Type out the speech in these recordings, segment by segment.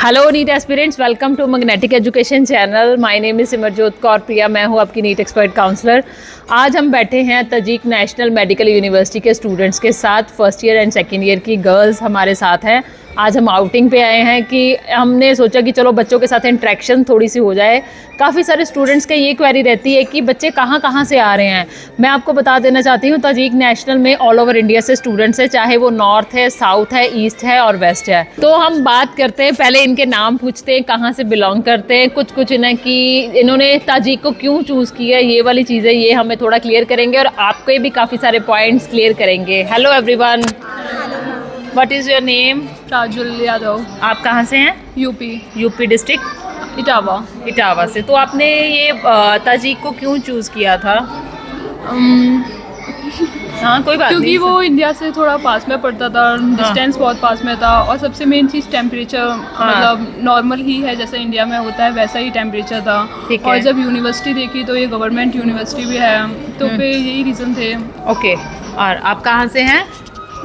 Hello NEET aspirants, welcome to magnetic education channel. My name is Simarjot Kaur Priya. मैं हूं आपकी NEET expert counsellor. आज हम बैठे हैं तजीक नेशनल मेडिकल यूनिवर्सिटी के स्टूडेंट्स के साथ। First year and second year की गर्ल्स हमारे साथ हैं। आज हम आउटिंग पे आए हैं कि हमने सोचा कि चलो बच्चों के साथ इंटरेक्शन थोड़ी सी हो जाए। काफ़ी सारे स्टूडेंट्स के ये क्वेरी रहती है कि बच्चे कहाँ कहाँ से आ रहे हैं। मैं आपको बता देना चाहती हूँ, तजीक नेशनल में ऑल ओवर इंडिया से स्टूडेंट्स हैं, चाहे वो नॉर्थ है, साउथ है, ईस्ट है और वेस्ट है। तो हम बात करते हैं, पहले इनके नाम पूछते हैं, कहाँ से बिलोंग करते हैं, कुछ इन्हें कि इन्होंने ताजिक को क्यों चूज़ किया, ये वाली चीज़ें ये हमें थोड़ा क्लियर करेंगे और आपके भी काफ़ी सारे पॉइंट्स क्लियर करेंगे। Hello everyone, what is your name? Kajul Yadav. आप कहाँ से हैं? यूपी डिस्ट्रिक्ट इटावा से। तो आपने ये ताजिक को क्यों चूज़ किया था? हाँ, कोई बात क्योंकि नहीं। वो इंडिया से थोड़ा पास में पड़ता था, डिस्टेंस बहुत पास में था, और सबसे मेन चीज़ टेम्परेचर, मतलब नॉर्मल ही है जैसे इंडिया में होता है वैसा ही टेम्परेचर था। ठीक और है। जब यूनिवर्सिटी देखी तो ये गवर्नमेंट यूनिवर्सिटी भी है, तो फिर यही रीज़न थे। ओके, और आप कहाँ से हैं?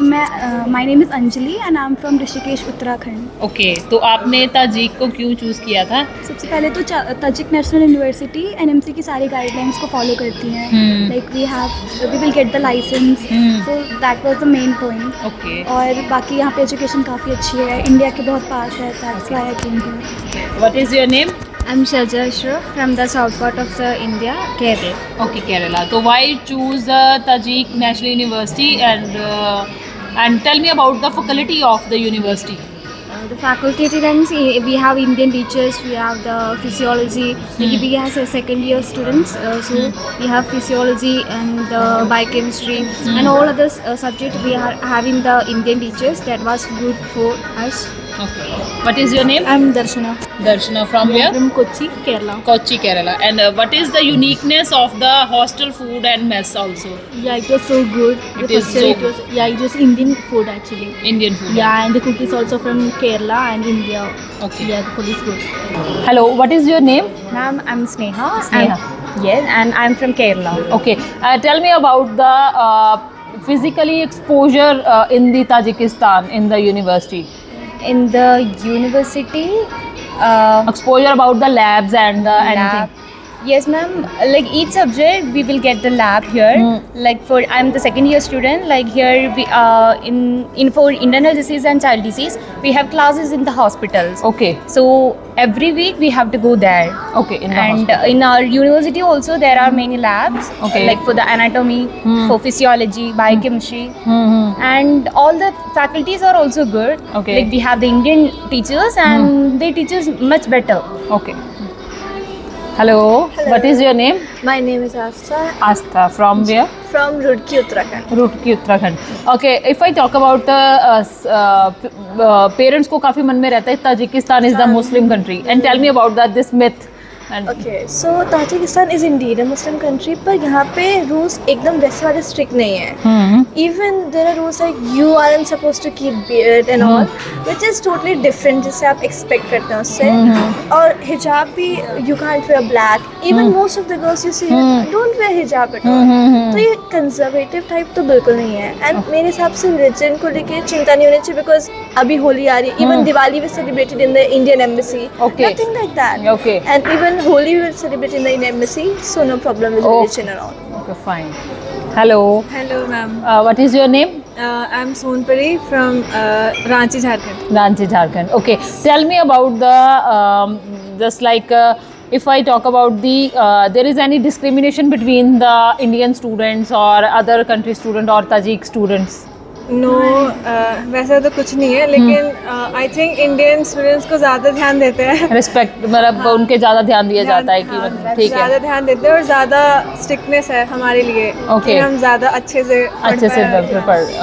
My name is Anjali and I am from Rishikesh Uttarakhand. Okay, तो आपने ताजिक को क्यों चूज़ किया था? सबसे पहले तो तजिक नेशनल यूनिवर्सिटी एनएमसी की सारी गाइडलाइंस को फॉलो करती हैं। Like we will get the license, so that was the main point. Okay, और बाकी यहाँ पे एजुकेशन काफ़ी अच्छी है, इंडिया के बहुत पास है, that's why I came here. What is your name? I'm Sharja Ashraf from the south part of the India, Kerala. Okay, Kerala. तो why choose Tajik national university and tell me about the faculty of the university. The faculty then we have Indian teachers, we have the physiology, we have second year students, so we have physiology and biochemistry and all other subjects we are having the Indian teachers. That was good for us. Okay, what is your name? I'm Darshana. Darshana, from where? From Kochi, Kerala. Kochi, Kerala. And what is the uniqueness of the hostel food and mess also? Yeah, it was so good. It is so good. It was Indian food actually. Indian food. Yeah, and the cook is also from Kerala and India. Okay. Yeah, the food is good. Hello, what is your name? Ma'am, I'm Sneha. Sneha. Yes, and I'm from Kerala. Okay, tell me about the physically exposure in the Tajikistan in the university. In the university, Exposure about the labs and the anything. yes, ma'am. Like each subject, we will get the lab here. Like for I'm the second year student. Like here, we in for internal disease and child disease, we have classes in the hospitals. Okay. So every week we have to go there. Okay. In the And hospital. in our university also there are many labs. Okay. Like for the anatomy, for physiology, biochemistry, and all the faculties are also good. Okay. Like we have the Indian teachers and they teach us much better. Okay. Hello. What is your name? My name is Asta Astha. From where? from Roorkee, Uttarakhand. Roorkee, Uttarakhand. Okay. If I talk about parents को काफी मन में रहता है Tajikistan is the Muslim country, and tell me about that this myth. And Okay, so Tajikistan is indeed a Muslim country, पर यहाँ पे rules एकदम वैसे वाले strict नहीं है. Even there are rules like you aren't supposed to keep beard and all, which is totally different जिसे आप expect करते हैं उससे. और hijab भी you can't wear black. Even most of the girls you see don't wear hijab at all. तो ये conservative type तो बिल्कुल नहीं है. And मेरे हिसाब से religion को लेके चिंता नहीं होनी चाहिए because अभी होली आ रही है. Even Diwali was celebrated in the Indian embassy. Okay. Nothing like that. Okay. And even Holi we will celebrate in the Indian embassy, so no problem with religion at all. okay, fine. Hello. Hello ma'am, What is your name? I'm Sonpari from Ranchi, Jharkhand. Ranchi, Jharkhand. Okay. Tell me about the just like if I talk about the there is any discrimination between the Indian students or other country student or Tajik students? No, वैसा तो कुछ नहीं है, लेकिन I think Indian students को ज़्यादा ध्यान देते हैं. रिस्पेक्ट मतलब उनके ज़्यादा ध्यान दिया जाता है कि मतलब ठीक ज़्यादा है, ध्यान देते हैं और ज़्यादा स्ट्रिक्टनेस है हमारे लिए. Okay. कि हम ज़्यादा अच्छे से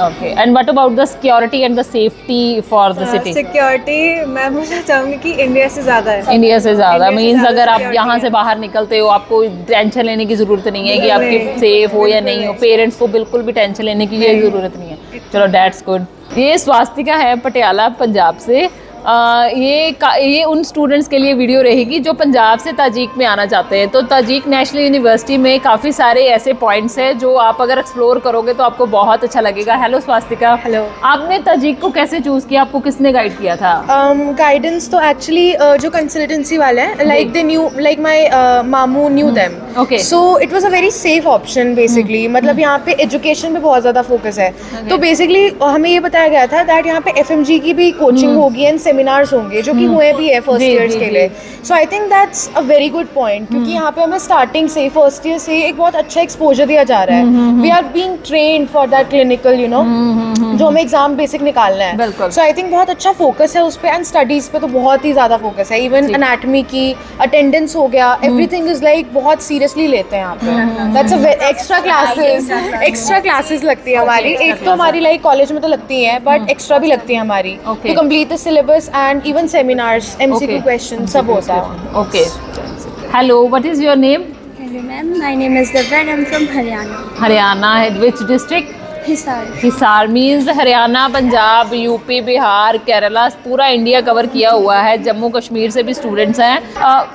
okay. And what about the security and the safety for the city? Security मैं बोलना चाहूँगी कि इंडिया से ज़्यादा है. इंडिया से ज़्यादा India से मीन्स ज़्यादा अगर आप security यहाँ है. से बाहर निकलते हो आपको टेंशन लेने की ज़रूरत नहीं है कि आपके नहीं, सेफ हो या बिल्कुल नहीं हो. नहीं. पेरेंट्स को बिल्कुल भी टेंशन लेने की ये ज़रूरत नहीं है. चलो, दैट्स गुड. ये स्वास्तिका है पटियाला पंजाब से. ये उन स्टूडेंट्स के लिए वीडियो रहेगी जो पंजाब से ताजिक में आना चाहते हैं। तो ताजिक नेशनल यूनिवर्सिटी में काफ़ी सारे ऐसे पॉइंट्स हैं जो आप अगर एक्सप्लोर करोगे तो आपको बहुत अच्छा लगेगा। हेलो स्वास्तिका। हेलो। आपने ताजिक को कैसे चूज़ किया, आपको किसने गाइड किया था? गाइडेंस तो एक्चुअली जो कंसल्टेंसी वाले हैं, like they knew, like my मामू knew them, Okay. So it was a very safe option basically. मतलब यहाँ पे एजुकेशन पे बहुत ज़्यादा फोकस है। तो बेसिकली हमें ये बताया गया था दैट यहाँ पे FMG की भी कोचिंग होगी एंड सेमिनार्स होंगे जो कि हुए भी है फर्स्ट जी, ईयर्स जी, के जी। लिए। So I think that's a very good point, क्योंकि यहाँ पे हमें स्टार्टिंग से फर्स्ट ईयर से एक बहुत अच्छा एक्सपोजर दिया जा रहा है। We are being trained for that clinical, you know, जो हमें एग्जाम बेसिक निकालना है। बिल्कुल। सो आई थिंक बहुत अच्छा फोकस है उस पे, एंड स्टडीज पे तो बहुत ही ज़्यादा फोकस है। इवन एनाटमी की अटेंडेंस हो गया, एवरीथिंग इज लाइक बहुत सीरियसली लेते हैं यहाँ पे। दैट्स अ एक्स्ट्रा क्लासेस लगती है हमारी। एक तो हमारी लाइक कॉलेज में तो लगती है, बट एक्स्ट्रा भी लगती है हमारी Okay. To complete the syllabus, and even seminars, MCQ question सब होता है। Okay. Hello, what is your name? Hello ma'am, my name is Divya and I'm from Haryana. Haryana. Which district? Hisar. Hisar means Haryana, Punjab, UP, Bihar, Kerala, पूरा India cover किया हुआ है। जम्मू कश्मीर से भी students हैं।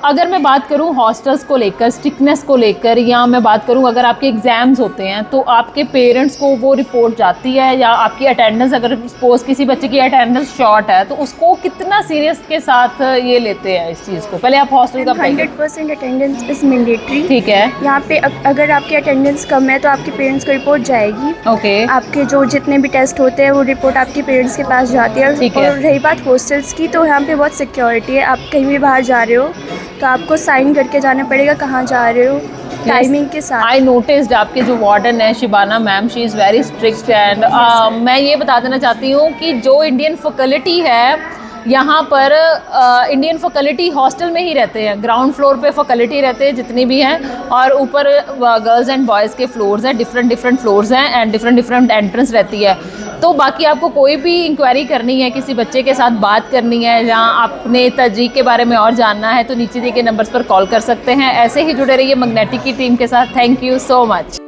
अगर मैं बात करूं हॉस्टल्स को लेकर, स्ट्रिक्टनेस को लेकर, या मैं बात करूं अगर आपके एग्ज़ाम्स होते हैं तो आपके पेरेंट्स को वो रिपोर्ट जाती है, या आपकी अटेंडेंस, अगर सपोज किसी बच्चे की अटेंडेंस शॉर्ट है तो उसको कितना सीरियस के साथ ये लेते हैं इस चीज़ को? पहले आप हॉस्टल का 100% attendance is mandatory. ठीक है। यहाँ पे अगर आपकी अटेंडेंस कम है तो आपके पेरेंट्स को रिपोर्ट जाएगी। ओके। आपके जो जितने भी टेस्ट होते हैं वो रिपोर्ट आपके पेरेंट्स के पास जाती है। ठीक है। और रही बात हॉस्टल्स की, तो यहाँ पे बहुत सिक्योरिटी है। आप कहीं भी बाहर जा रहे हो तो आपको साइन करके जाना पड़ेगा कहाँ जा रहे हो, टाइमिंग के साथ। आई नोटिस्ड आपके जो वार्डन है Shibana ma'am, she is very strict. And मैं ये बता देना चाहती हूँ कि जो इंडियन फैकल्टी है यहाँ पर, इंडियन फैकल्टी हॉस्टल में ही रहते हैं। ग्राउंड फ्लोर पे फैकल्टी रहते हैं जितनी भी हैं, और ऊपर गर्ल्स एंड बॉयज़ के फ्लोर्स हैं, डिफरेंट फ्लोर्स हैं, एंड डिफरेंट एंट्रेंस रहती है। तो बाकी आपको कोई भी इंक्वायरी करनी है, किसी बच्चे के साथ बात करनी है, या आपने ताजिक के बारे में और जानना है, तो नीचे दिए गए नंबर्स पर कॉल कर सकते हैं। ऐसे ही जुड़े रहिए मैग्नेटिक की टीम के साथ। Thank you so much.